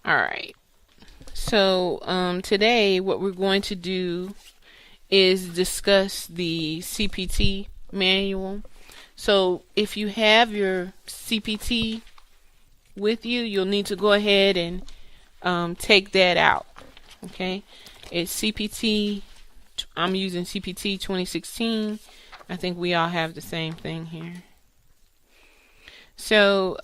Alright, so today what we're going to do is discuss the CPT manual. So if you have your CPT with you, you'll need to go ahead and take that out. Okay, it's CPT. I'm using CPT 2016. I think we all have the same thing here. So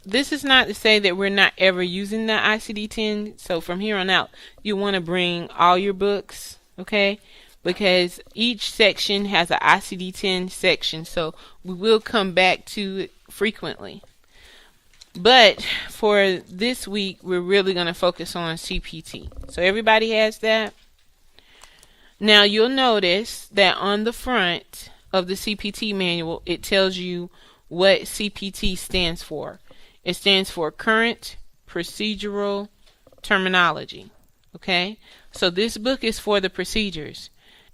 this is not to say that we're not ever using the ICD-10. So from here on out, you want to bring all your books, okay? Because each section has an ICD-10 section, so we will come back to it frequently. But for this week, we're really going to focus on CPT. So everybody has that. Now you'll notice that on the front of the CPT manual, it tells you what CPT stands for. It stands for Current Procedural Terminology. Okay, so this book is for the procedures.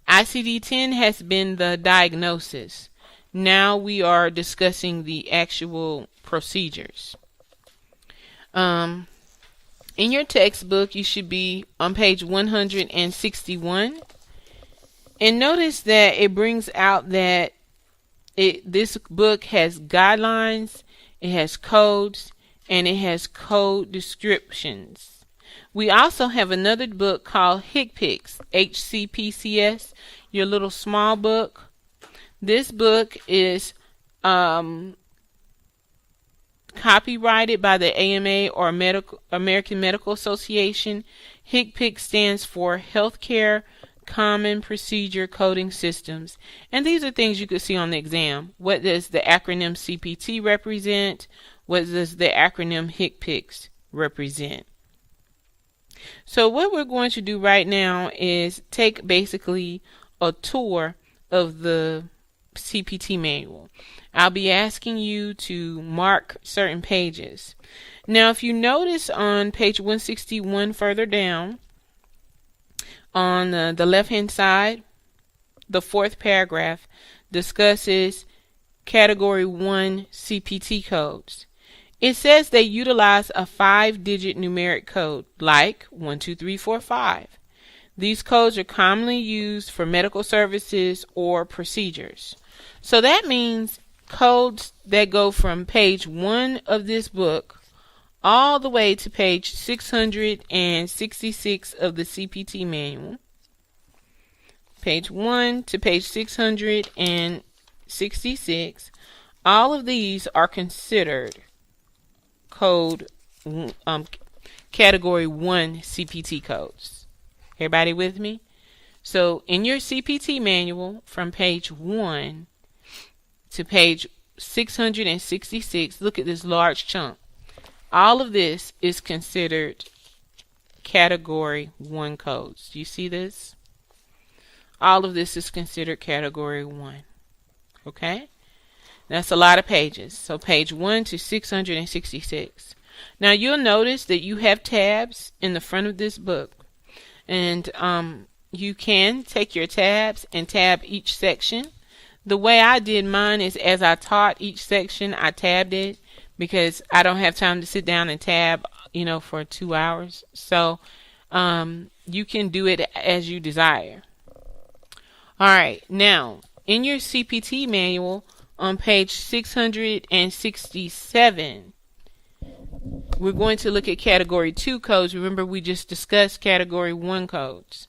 ICD-10 has been the diagnosis. Now we are discussing the actual procedures. In your textbook, you should be on page 161. And notice that it brings out that this book has guidelines, it has codes, and it has code descriptions. We also have another book called HCPCS, HCPCS, your little small book. This book is copyrighted by the AMA or American Medical Association. HCPCS stands for Healthcare Common Procedure Coding Systems. And these are things you could see on the exam. What does the acronym CPT represent? What does the acronym HCPCS represent? So what we're going to do right now is take basically a tour of the CPT manual. I'll be asking you to mark certain pages. Now if you notice on page 161 further down, on the left hand side, the fourth paragraph discusses category 1 CPT codes. It says they utilize a 5-digit numeric code like 12345. These codes are commonly used for medical services or procedures. So that means codes that go from page 1 of this book all the way to page 666 of the CPT manual. Page 1 to page 666. All of these are considered code category 1 CPT codes. Everybody with me? So in your CPT manual from page 1 to page 666, look at this large chunk. All of this is considered category 1 codes. Do you see this? All of this is considered category 1. Okay? That's a lot of pages. So page 1 to 666. Now you'll notice that you have tabs in the front of this book. And you can take your tabs and tab each section. The way I did mine is as I taught each section, I tabbed it because I don't have time to sit down and tab, for 2 hours. So you can do it as you desire. All right. Now, in your CPT manual on page 667, we're going to look at category 2 codes. Remember, we just discussed category 1 codes.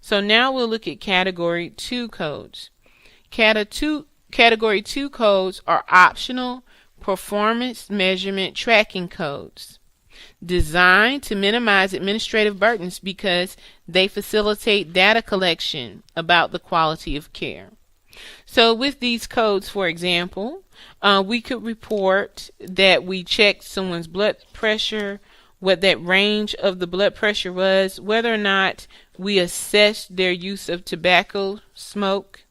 So now we'll look at category 2 codes. Category 2 codes are optional performance measurement tracking codes designed to minimize administrative burdens because they facilitate data collection about the quality of care. So with these codes, for example, we could report that we checked someone's blood pressure, what that range of the blood pressure was, whether or not we assessed their use of tobacco smoke.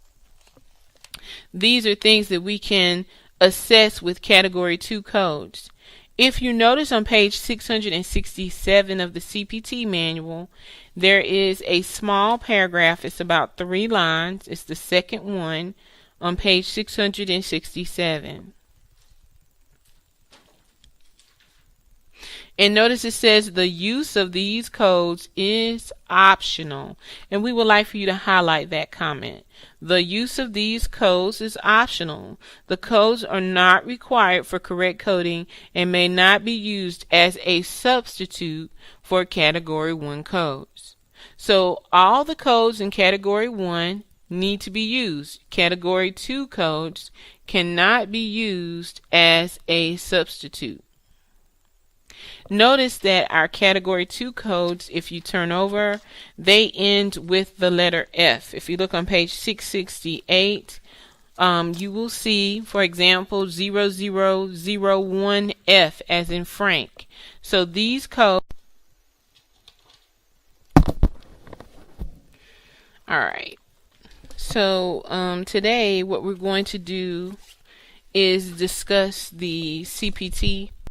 These are things that we can assess with category 2 codes. If you notice on page 667 of the CPT manual, there is a small paragraph. It's about 3 lines. It's the second one on page 667. And notice it says the use of these codes is optional. And we would like for you to highlight that comment. The use of these codes is optional. The codes are not required for correct coding and may not be used as a substitute for Category 1 codes. So all the codes in Category 1 need to be used. Category 2 codes cannot be used as a substitute. Notice that our Category 2 codes, if you turn over, they end with the letter F. If you look on page 668, you will see, for example, 0001F as in Frank. So these codes. Alright. So today what we're going to do is discuss the CPT